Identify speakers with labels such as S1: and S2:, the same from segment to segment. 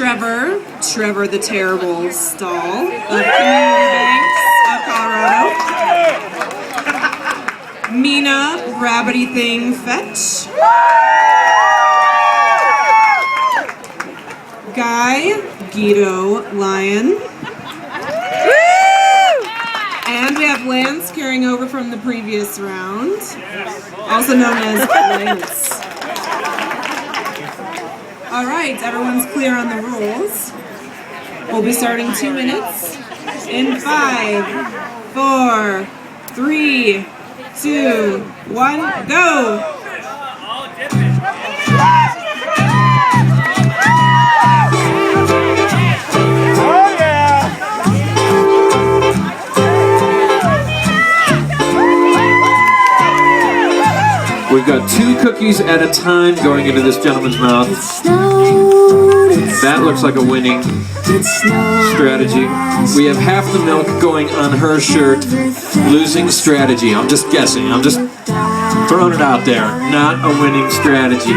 S1: Trevor the Terrible Stall of Community Banks of Colorado. Mina Rabbity Thing Fetch. Guy Guido Lion. And we have Lance carrying over from the previous round, also known as Lance. All right, everyone's clear on the rules. We'll be starting 2 minutes in 5, 4, 3, 2, 1, go!
S2: We've got 2 cookies at a time going into this gentleman's mouth. That looks like a winning strategy. We have half the milk going on her shirt. Losing strategy. I'm just guessing. I'm just throwing it out there. Not a winning strategy.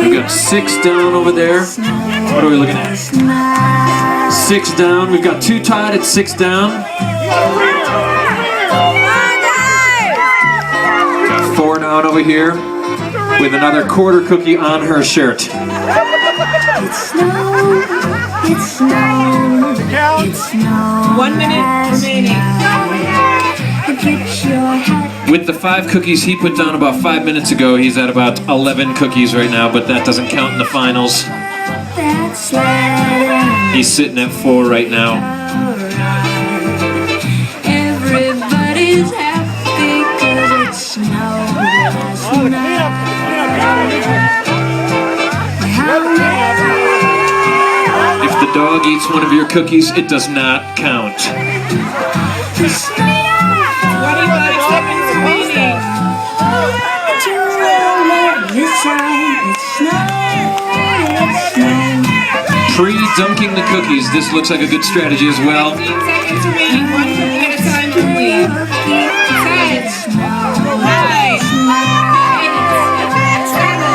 S2: We've got 6 down over there. What are we looking at? 6 down. We've got 2 tied at 6 down. Got 4 down over here with another quarter cookie on her shirt.
S3: It's snow, it's snow, it's snow.
S1: 1 minute remaining.
S2: With the 5 cookies he put down about 5 minutes ago, he's at about 11 cookies right now, but that doesn't count in the finals. He's sitting at 4 right now.
S3: Everybody's happy 'cause it's snow.
S2: If the dog eats one of your cookies, it does not count.
S1: 25 seconds remaining.
S2: Pre-dunking the cookies. This looks like a good strategy as well.
S1: 15 seconds remaining. 1 cookie at a time only. 10, 9, 8, 7,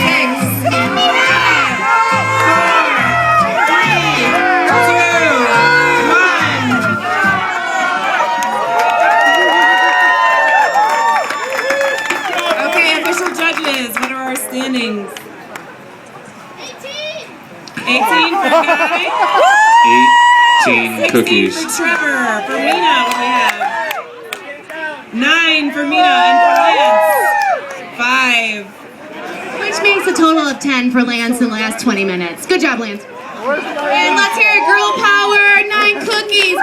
S1: 6, 5, 4, 3, 2, 1. Okay, official judges, what are our standings? 18 for Guy.
S2: 18 cookies.
S1: 16 for Trevor. For Mina, what do we have? 9 for Mina and for Lance. 5.
S4: Which makes a total of 10 for Lance in the last 20 minutes. Good job, Lance. And let's hear it, girl power. 9 cookies.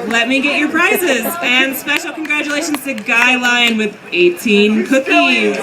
S1: Let me get your prizes. And special congratulations to Guy Lion with 18 cookies.